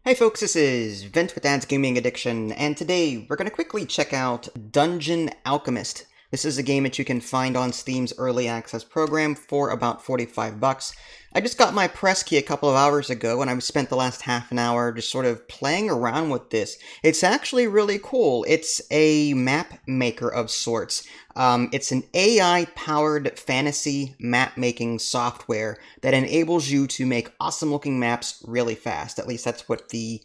Hey folks, this is Vent with Dad's Gaming Addiction, and today we're going to quickly check out Dungeon Alchemist. This is a game that you can find on Steam's Early Access program for about $45. I just got my press key a couple of hours ago, and I've spent the last half an hour just sort of playing around with this. It's actually really cool. It's a map maker of sorts. It's an AI-powered fantasy map-making software that enables you to make awesome-looking maps really fast. At least that's what the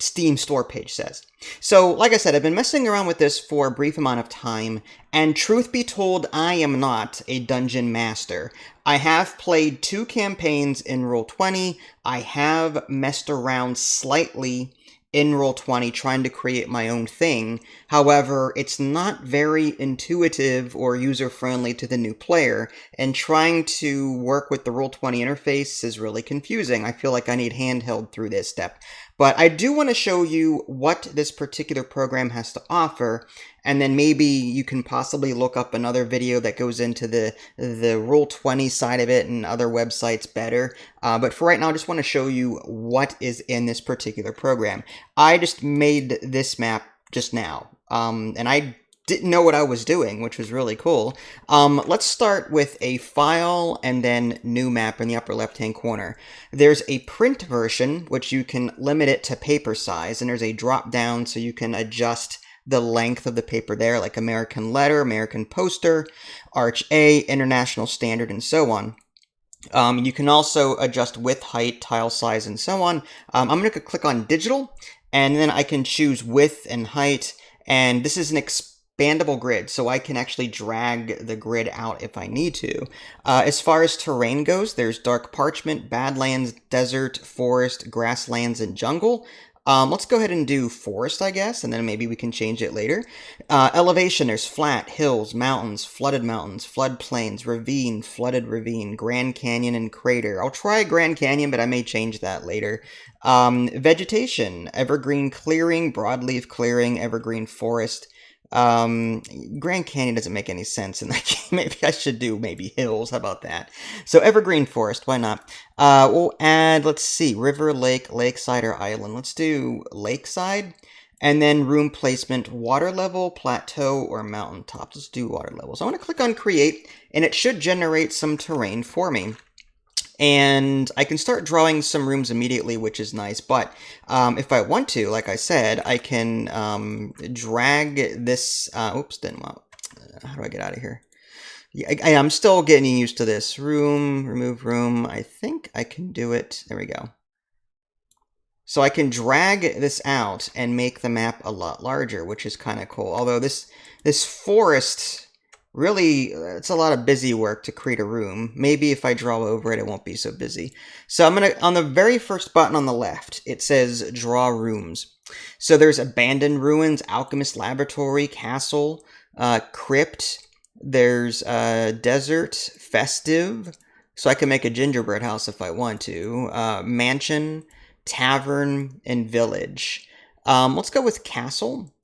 Steam store page says. So, like I said, I've been messing around with this for a brief amount of time, and truth be told, I am not a dungeon master. I have played 2 campaigns in Roll20. I have messed around slightly in Roll20 trying to create my own thing. However, it's not very intuitive or user-friendly to the new player, and trying to work with the Roll20 interface is really confusing. I feel like I need handheld through this step. But I do want to show you what this particular program has to offer, and then maybe you can possibly look up another video that goes into the Roll20 side of it and other websites better. But for right now, I just want to show you what is in this particular program. I just made this map just now, and I didn't know what I was doing, which was really cool. Let's start with a file and then new map in the upper left-hand corner. There's a print version, which you can limit it to paper size, and there's a drop-down so you can adjust the length of the paper there, like American letter, American poster, Arch A, International Standard, and so on. You can also adjust width, height, tile size, and so on. I'm going to click on digital, and then I can choose width and height, and this is an expandable grid, so I can actually drag the grid out if I need to. As far as terrain goes, there's dark parchment, badlands, desert, forest, grasslands, and jungle. Let's go ahead and do forest, I guess, and then maybe we can change it later. Elevation, there's flat, hills, mountains, floodplains, ravine, flooded ravine, Grand Canyon, and crater. I'll try Grand Canyon, but I may change that later. Vegetation, evergreen clearing, broadleaf clearing, evergreen forest. Grand Canyon doesn't make any sense in that game. Maybe I should do hills. How about that? So evergreen forest, why not? We'll add, let's see, river, lake, lakeside, or island. Let's do lakeside. And then room placement, water level, plateau, or mountaintop. Let's do water level. So I'm going to click on create, and it should generate some terrain for me. And I can start drawing some rooms immediately, which is nice. But if I want to, like I said, I can drag this. Oops, didn't want. How do I get out of here? Yeah, I'm still getting used to this. Room, remove room. I think I can do it. There we go. So I can drag this out and make the map a lot larger, which is kind of cool. Although this forest, really, it's a lot of busy work to create a room. Maybe if I draw over it, it won't be so busy. So I'm going to, on the very first button on the left, it says Draw Rooms. So there's Abandoned Ruins, Alchemist Laboratory, Castle, Crypt. There's Desert, Festive. So I can make a gingerbread house if I want to. Mansion, Tavern, and Village. Let's go with Castle.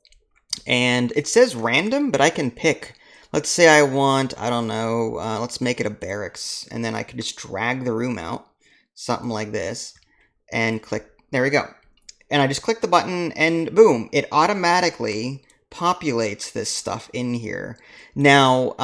And it says random, but I can pick. Let's say I want, I don't know, let's make it a barracks, and then I can just drag the room out, something like this, and click, there we go. And I just click the button, and boom, it automatically populates this stuff in here. Now,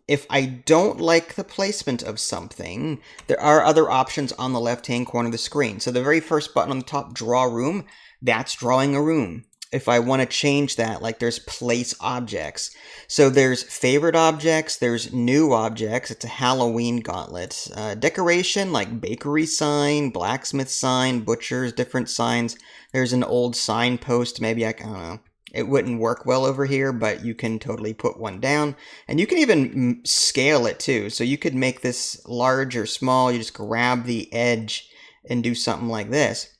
if I don't like the placement of something, there are other options on the left-hand corner of the screen. So the very first button on the top, Draw Room, that's drawing a room. If I want to change that, like there's place objects. So there's favorite objects, there's new objects, it's a Halloween gauntlet. Decoration, like bakery sign, blacksmith sign, butcher's, different signs. There's an old signpost, maybe I don't know. It wouldn't work well over here, but you can totally put one down. And you can even scale it too. So you could make this large or small. You just grab the edge and do something like this.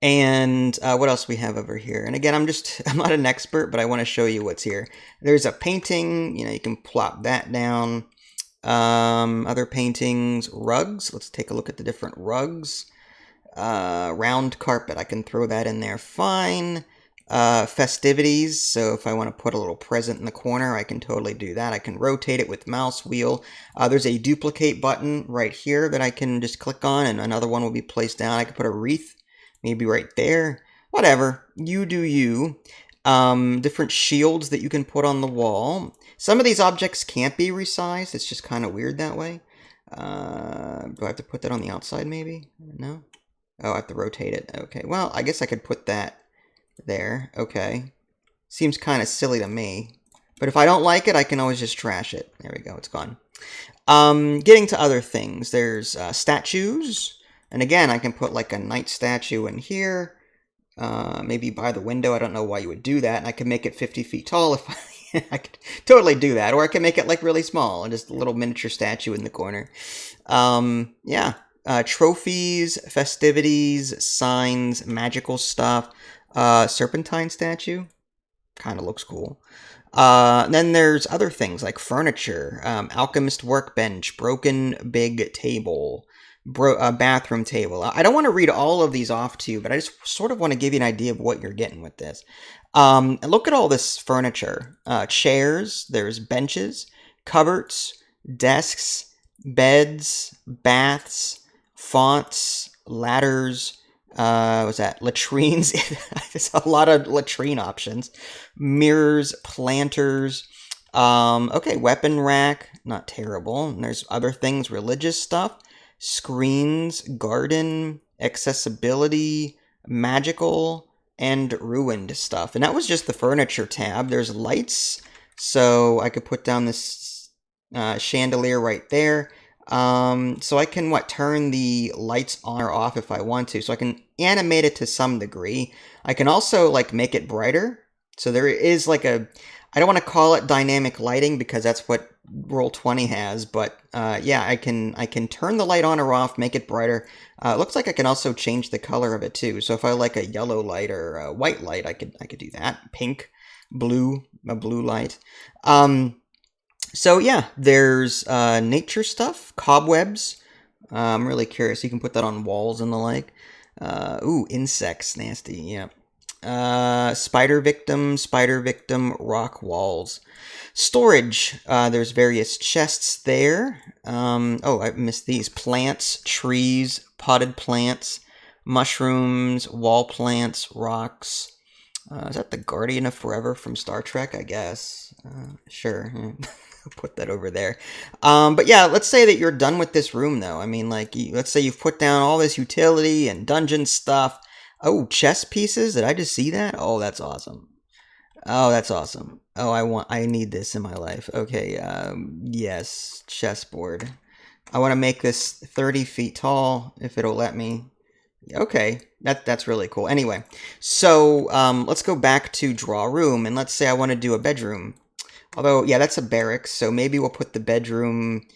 And what else we have over here? And again, I'm not an expert, but I want to show you what's here. There's a painting, you can plop that down. Other paintings, rugs. Let's take a look at the different rugs. Round carpet, I can throw that in there fine. Festivities, so if I want to put a little present in the corner, I can totally do that. I can rotate it with mouse wheel. There's a duplicate button right here that I can just click on, and another one will be placed down. I could put a wreath, maybe right there. Whatever, you do you. Different shields that you can put on the wall. Some of these objects can't be resized. It's just kind of weird that way. Do I have to put that on the outside, maybe? No? Oh, I have to rotate it. Okay, well, I guess I could put that there. Okay. Seems kind of silly to me. But if I don't like it, I can always just trash it. There we go, it's gone. Getting to other things. There's statues. And again, I can put like a knight statue in here. Maybe by the window. I don't know why you would do that. And I can make it 50 feet tall if I could totally do that. Or I can make it like really small and just a little miniature statue in the corner. Yeah. Trophies, festivities, signs, magical stuff. Serpentine statue. Kind of looks cool. Then there's other things like furniture, Alchemist workbench, broken big table, bathroom table. I don't want to read all of these off to you, but I just sort of want to give you an idea of what you're getting with this. And look at all this furniture. Chairs, there's benches, cupboards, desks, beds, baths, fonts, ladders, was that latrines? There's a lot of latrine options. Mirrors, planters. Okay, weapon rack, not terrible. And there's other things, religious stuff, screens, garden, accessibility, magical, and ruined stuff. And that was just the furniture tab. There's lights, so I could put down this chandelier right there. So I can, turn the lights on or off if I want to. So I can animate it to some degree. I can also, make it brighter. So there is, I don't want to call it dynamic lighting because that's what Roll20 has. But, yeah, I can turn the light on or off, make it brighter. It looks like I can also change the color of it, too. So if I like a yellow light or a white light, I could do that. Pink, blue, a blue light. So yeah, there's nature stuff, cobwebs. I'm really curious. You can put that on walls and the like. Ooh, insects, nasty. Yeah. Spider victim, rock walls. Storage. There's various chests there. Oh, I missed these. Plants, trees, potted plants, mushrooms, wall plants, rocks. Is that the Guardian of Forever from Star Trek? I guess. Sure. Put that over there. But yeah, let's say that you're done with this room, though. I mean, let's say you've put down all this utility and dungeon stuff. Oh, chess pieces. Did I just see that? Oh, that's awesome. Oh, that's awesome. Oh, I need this in my life. Okay, yes, chessboard. I want to make this 30 feet tall, if it'll let me. Okay, that's really cool. Anyway, so let's go back to draw room, and let's say I want to do a bedroom. Although, yeah, that's a barracks, so maybe we'll put the bedroom,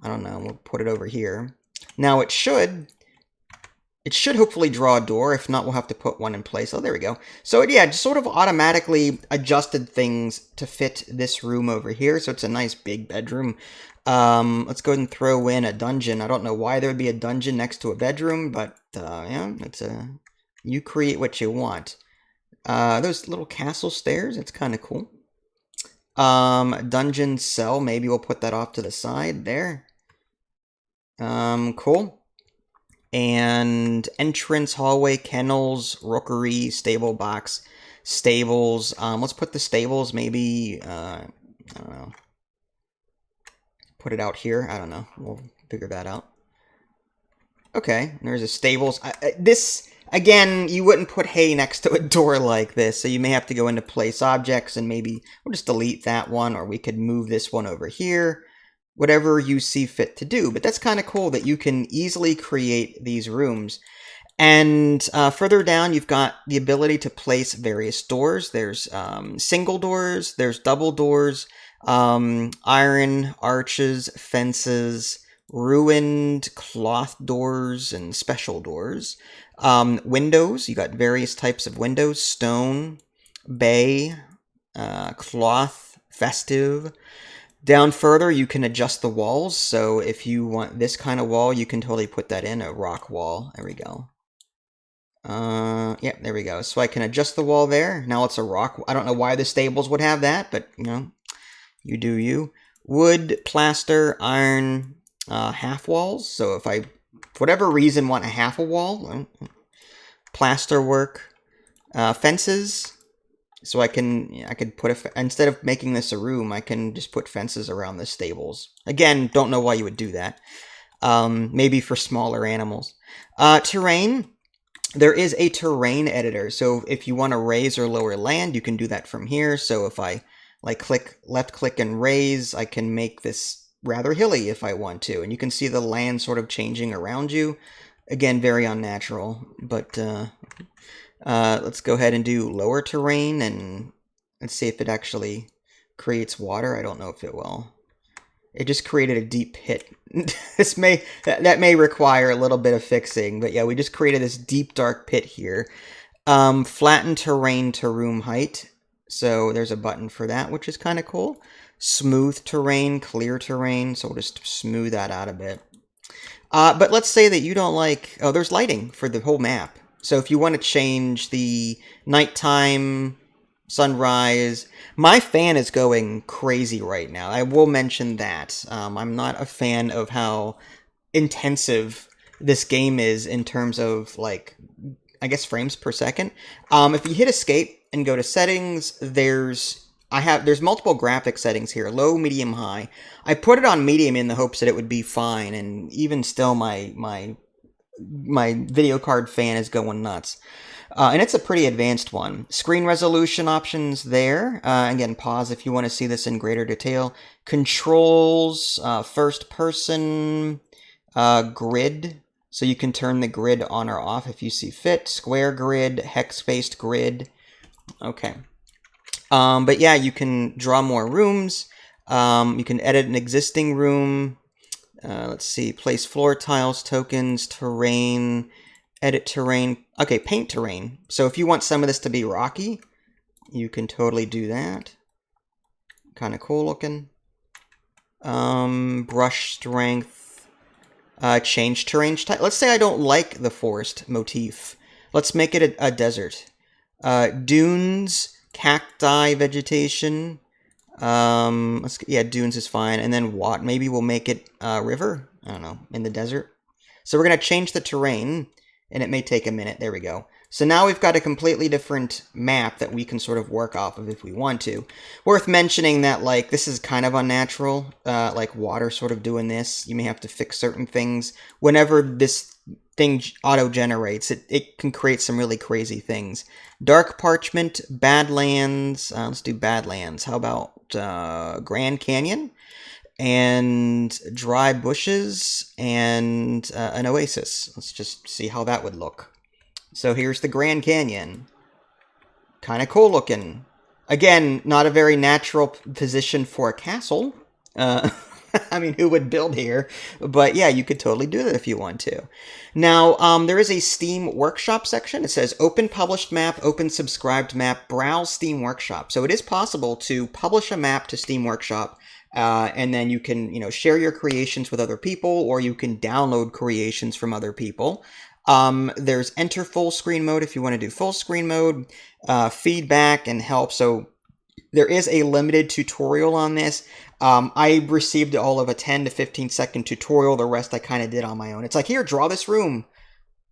I don't know, we'll put it over here. Now, it should hopefully draw a door. If not, we'll have to put one in place. Oh, there we go. So, yeah, just sort of automatically adjusted things to fit this room over here, so it's a nice big bedroom. Let's go ahead and throw in a dungeon. I don't know why there would be a dungeon next to a bedroom, but, yeah, you create what you want. Those little castle stairs, it's kind of cool. Dungeon cell, maybe we'll put that off to the side there. Cool. And entrance, hallway, kennels, rookery, stable box, stables. Let's put the stables maybe, I don't know. Put it out here. I don't know. We'll figure that out. Okay, there's a stables. This, again, you wouldn't put hay next to a door like this, so you may have to go into place objects and maybe we'll just delete that one, or we could move this one over here. Whatever you see fit to do. But that's kind of cool that you can easily create these rooms. And further down, you've got the ability to place various doors. There's single doors, there's double doors, iron, arches, fences, ruined cloth doors, and special doors. Windows, you got various types of windows, stone, bay, cloth, festive. Down further, you can adjust the walls. So if you want this kind of wall, you can totally put that in, a rock wall. There we go. Yeah, there we go. So I can adjust the wall there. Now it's a rock. I don't know why the stables would have that, but, you know, you do you. Wood, plaster, iron, half walls. So if I, for whatever reason, want a half a wall, plaster work, fences. So I could put instead of making this a room, I can just put fences around the stables. Again, don't know why you would do that. Maybe for smaller animals. Terrain. There is a terrain editor. So if you want to raise or lower land, you can do that from here. So if I left click and raise, I can make this rather hilly if I want to. And you can see the land sort of changing around you. Again, very unnatural, but let's go ahead and do lower terrain, and let's see if it actually creates water. I don't know if it will. It just created a deep pit. That may require a little bit of fixing, but yeah, we just created this deep dark pit here. Flatten terrain to room height. So there's a button for that, which is kind of cool. Smooth terrain, clear terrain. So we'll just smooth that out a bit. But let's say that you don't like... Oh, there's lighting for the whole map. So if you want to change the nighttime, sunrise... My fan is going crazy right now. I will mention that. I'm not a fan of how intensive this game is in terms of, like, I guess frames per second. If you hit escape and go to settings, there's multiple graphic settings here, low, medium, high. I put it on medium in the hopes that it would be fine, and even still my video card fan is going nuts. And it's a pretty advanced one. Screen resolution options there. Again, pause if you want to see this in greater detail. Controls, first person, grid. So you can turn the grid on or off if you see fit. Square grid, hex-based grid. Okay. But yeah, you can draw more rooms. You can edit an existing room. Let's see. Place floor tiles, tokens, terrain, edit terrain. Okay, paint terrain. So if you want some of this to be rocky, you can totally do that. Kind of cool looking. Brush strength. Change terrain type. Let's say I don't like the forest motif. Let's make it a desert. Dunes, cacti vegetation. Dunes is fine. And then what? Maybe we'll make it river. I don't know, in the desert. So we're gonna change the terrain, and it may take a minute. There we go. So now we've got a completely different map that we can sort of work off of if we want to. Worth mentioning that, like, this is kind of unnatural, like water sort of doing this. You may have to fix certain things. Whenever this thing auto-generates, it can create some really crazy things. Dark Parchment, Badlands. Let's do Badlands. How about Grand Canyon? And dry bushes, and an oasis. Let's just see how that would look. So here's the Grand Canyon. Kind of cool looking. Again, not a very natural position for a castle. I mean, who would build here? But yeah, you could totally do that if you want to. Now, there is a Steam Workshop section. It says open published map, open subscribed map, browse Steam Workshop. So it is possible to publish a map to Steam Workshop, and then you can, share your creations with other people, or you can download creations from other people. There's enter full screen mode if you want to do full screen mode, feedback and help. So there is a limited tutorial on this. I received all of a 10 to 15 second tutorial. The rest I kind of did on my own. It's like, here, draw this room.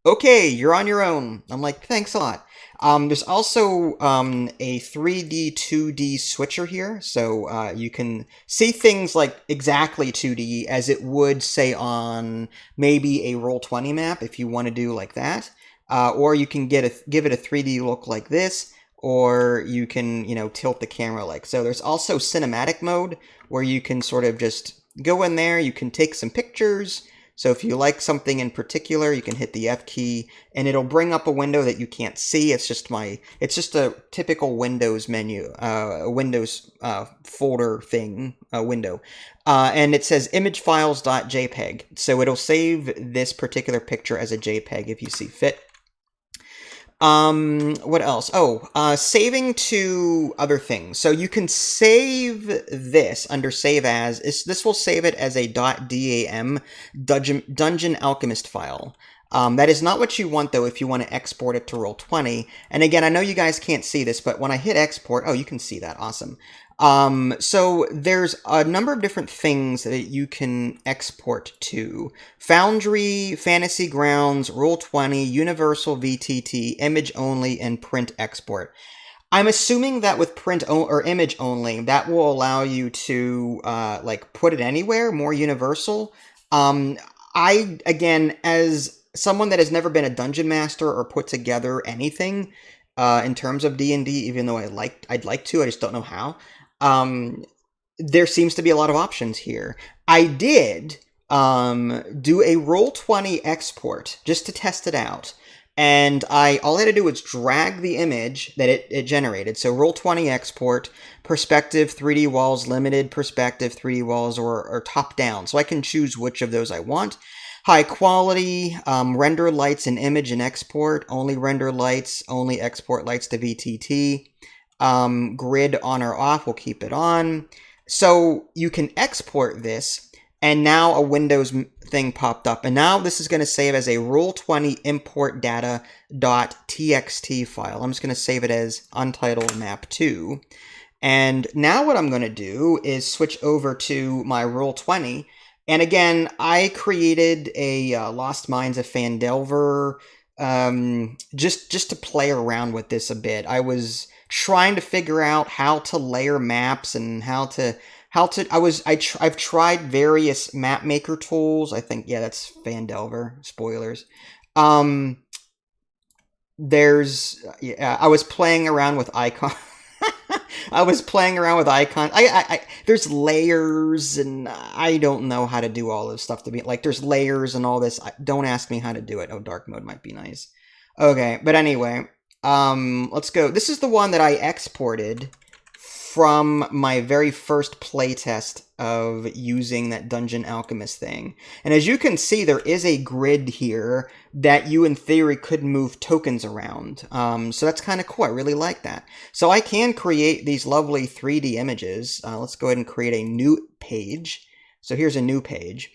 Okay, you're on your own. I'm like, thanks a lot. There's also a 3D, 2D switcher here, so you can see things like exactly 2D as it would, say, on maybe a Roll20 map if you want to do like that. Or you can give it a 3D look like this, or you can, tilt the camera like so. There's also cinematic mode, where you can sort of just go in there, you can take some pictures. So if you like something in particular, you can hit the F key, and it'll bring up a window that you can't see. It's just a typical Windows menu, Windows folder thing, window. And it says imagefiles.jpg. So it'll save this particular picture as a JPEG if you see fit. What else? Saving to other things. So you can save this under Save As. This will save it as a .dam Dungeon Alchemist file. That is not what you want, though, if you want to export it to Roll20. And again, I know you guys can't see this, but when I hit export, oh, you can see that. Awesome. So there's a number of different things that you can export to. Foundry, Fantasy Grounds, Roll20, Universal VTT, Image Only, and Print Export. I'm assuming that with print or image only, that will allow you to like put it anywhere, more universal. Again, as someone that has never been a dungeon master or put together anything in terms of D&D, even though I'd like to, I just don't know how. There seems to be a lot of options here. I did do a Roll20 export just to test it out. And all I had to do was drag the image that it generated. So Roll20 export, perspective 3D walls, limited perspective 3D walls, or top down. So I can choose which of those I want. High quality, render lights and image and export, only render lights, only export lights to VTT. Grid on or off, we'll keep it on. So you can export this. And now a Windows thing popped up. And now this is going to save as a Roll20 import data.txt file. I'm just going to save it as untitled map2. And now what I'm going to do is switch over to my Roll20. And again, I created a Lost Mines of Phandelver just to play around with this a bit. I was trying to figure out how to layer maps and I've tried various map maker tools. I think, yeah, that's Phandelver. Spoilers. I was playing around with icons. There's layers, and I don't know how to do all this stuff to be like. There's layers and all this. Don't ask me how to do it. Oh, dark mode might be nice. Okay, but anyway, let's go. This is the one that I exported from my very first playtest of using that Dungeon Alchemist thing. And as you can see, there is a grid here that you, in theory, could move tokens around. So that's kind of cool. I really like that. So I can create these lovely 3D images. Let's go ahead and create a new page. So here's a new page.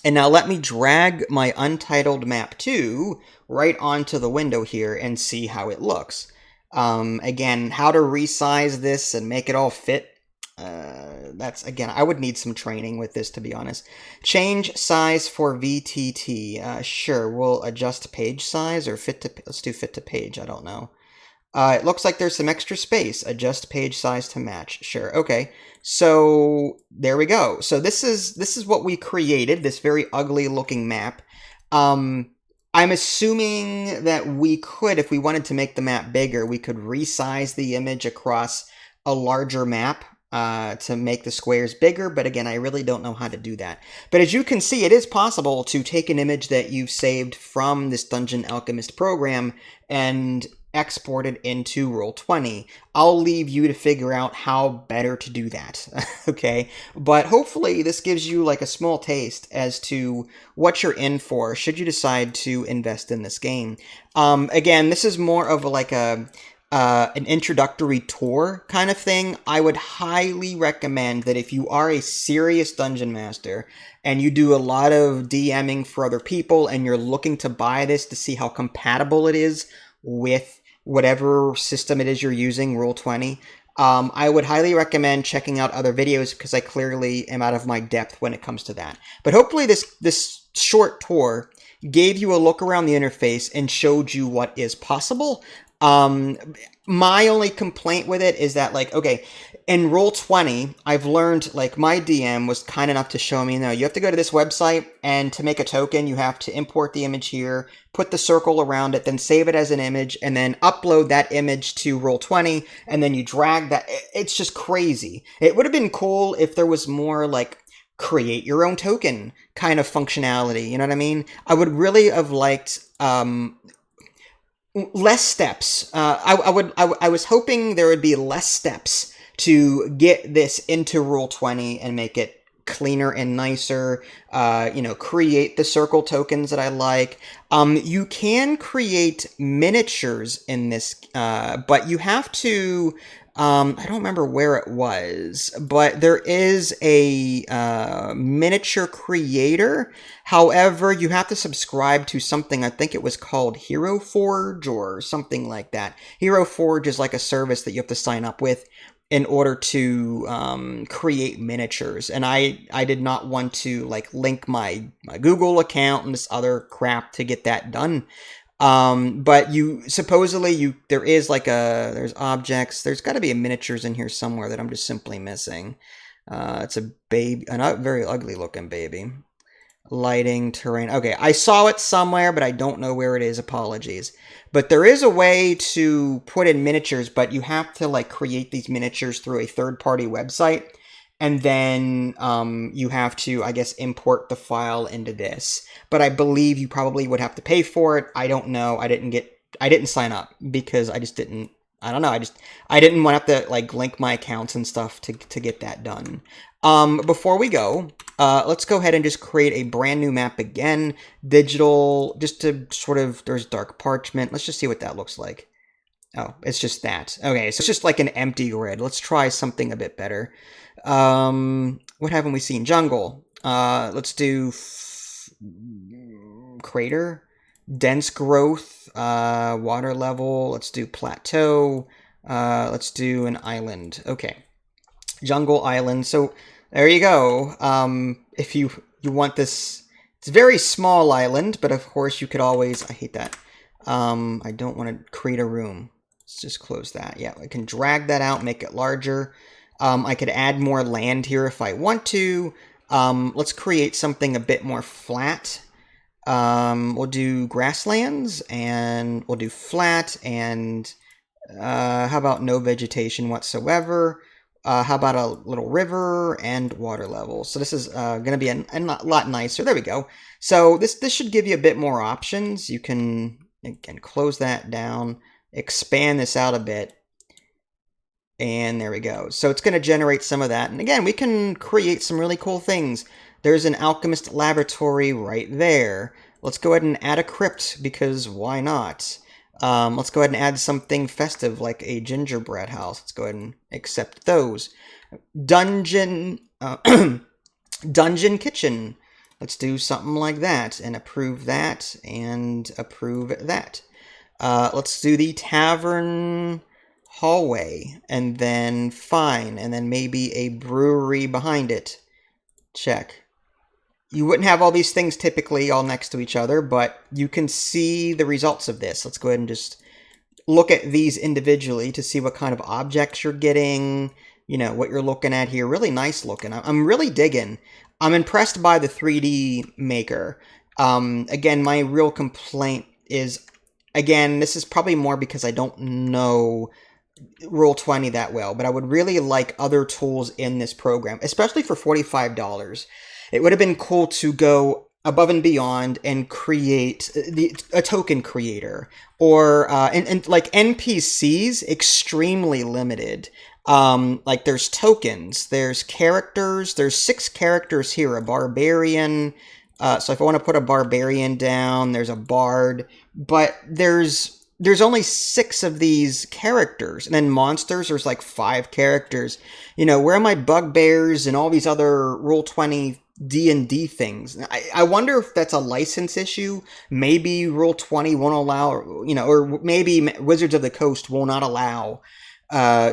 And now let me drag my untitled map 2 right onto the window here and see how it looks. Again, how to resize this and make it all fit. Again, I would need some training with this, to be honest. Change size for VTT. Sure, we'll adjust page size or let's do fit to page. I don't know. It looks like there's some extra space. Adjust page size to match. Sure. Okay. So there we go. So this is what we created, this very ugly looking map. I'm assuming that we could, if we wanted to make the map bigger, we could resize the image across a larger map to make the squares bigger. But again, I really don't know how to do that. But as you can see, it is possible to take an image that you've saved from this Dungeon Alchemist program and export it into Roll20. I'll leave you to figure out how better to do that, okay? But hopefully this gives you like a small taste as to what you're in for should you decide to invest in this game. Again, this is more of an introductory tour kind of thing. I would highly recommend that if you are a serious dungeon master and you do a lot of DMing for other people and you're looking to buy this to see how compatible it is with whatever system it is you're using, Roll20, I would highly recommend checking out other videos because I clearly am out of my depth when it comes to that. But hopefully this short tour gave you a look around the interface and showed you what is possible. My only complaint with it is that, like, okay, in Roll20, I've learned, like, my DM was kind enough to show me, you have to go to this website, and to make a token, you have to import the image here, put the circle around it, then save it as an image, and then upload that image to Roll20, and then you drag that. It's just crazy. It would have been cool if there was more, like, create your own token kind of functionality, you know what I mean? I would really have liked, less steps. I was hoping there would be less steps to get this into Roll20 and make it cleaner and nicer. Create the circle tokens that I like. You can create miniatures in this, but you have to I don't remember where it was, but there is a miniature creator. However, you have to subscribe to something, I think it was called Hero Forge or something like that. Hero Forge is like a service that you have to sign up with in order to create miniatures. And I did not want to like link my Google account and this other crap to get that done. But you supposedly there is like there's objects. There's got to be a miniatures in here somewhere that I'm just simply missing. It's a baby, a not very ugly looking baby. Lighting, terrain. Okay, I saw it somewhere, but I don't know where it is. Apologies. But there is a way to put in miniatures, but you have to like create these miniatures through a third-party website. And then you have to, I guess, import the file into this. But I believe you probably would have to pay for it. I don't know. I didn't sign up because I just didn't. I don't know. I didn't want to have to like link my accounts and stuff to get that done. Before we go, let's go ahead and just create a brand new map again. Digital, just to sort of, there's dark parchment. Let's just see what that looks like. Oh, it's just that. Okay, so it's just like an empty grid. Let's try something a bit better. What haven't we seen? Jungle. Let's do crater, dense growth, water level. Let's do plateau. Let's do an island. Okay, jungle island. So there you go. If you want this, it's a very small island, but of course you could always. I hate that. I don't want to create a room. Let's just close that. Yeah, I can drag that out, make it larger. I could add more land here if I want to. Let's create something a bit more flat. We'll do grasslands, and we'll do flat, and how about no vegetation whatsoever? How about a little river and water level? So this is going to be a lot nicer. There we go. So this should give you a bit more options. You can, again, close that down, expand this out a bit. And there we go. So it's going to generate some of that. And again, we can create some really cool things. There's an Alchemist laboratory right there. Let's go ahead and add a crypt, because why not? Let's go ahead and add something festive, like a gingerbread house. Let's go ahead and accept those. Dungeon, dungeon kitchen. Let's do something like that, and approve that, and approve that. Let's do the tavern hallway, and then fine, and then maybe a brewery behind it. Check. You wouldn't have all these things typically all next to each other, but you can see the results of this. Let's go ahead and just look at these individually to see what kind of objects you're getting, you know, what you're looking at here. Really nice looking. I'm really digging. I'm impressed by the 3D maker. Again, my real complaint is, again, this is probably more because I don't know Roll20 that well, but I would really like other tools in this program, especially for $45. It would have been cool to go above and beyond and create a token creator, or and like NPCs, extremely limited. Like there's tokens, there's characters, there's 6 characters here, a barbarian. So if I want to put a barbarian down, there's a bard, but there's only 6 of these characters. And then monsters, there's like 5 characters. You know, where are my bugbears and all these other Roll20 D&D things? I wonder if that's a license issue. Maybe Roll20 won't allow, you know, or maybe Wizards of the Coast will not allow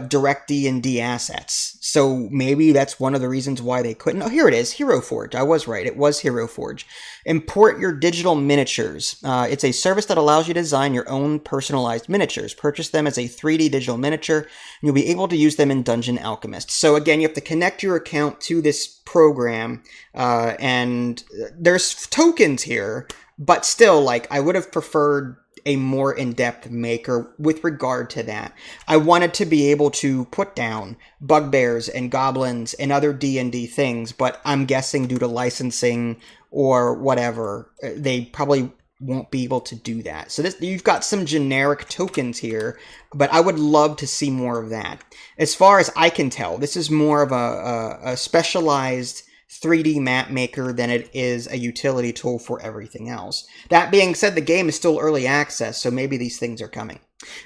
direct D&D assets. So maybe that's one of the reasons why they couldn't. Oh, here it is, Hero Forge. I was right. It was Hero Forge. Import your digital miniatures. It's a service that allows you to design your own personalized miniatures. Purchase them as a 3D digital miniature, and you'll be able to use them in Dungeon Alchemist. So again, you have to connect your account to this program, and there's tokens here, but still, like, I would have preferred a more in-depth maker with regard to that. I wanted to be able to put down bugbears and goblins and other D&D things, but I'm guessing due to licensing or whatever, they probably won't be able to do that. So you've got some generic tokens here, but I would love to see more of that. As far as I can tell, this is more of a specialized 3D map maker than it is a utility tool for everything else. That being said, the game is still early access, so maybe these things are coming.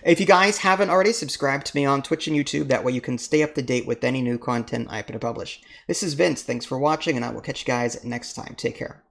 If you guys haven't already, subscribe to me on Twitch and YouTube. That way you can stay up to date with any new content I happen to publish. This is Vince. Thanks for watching, and I will catch you guys next time. Take care.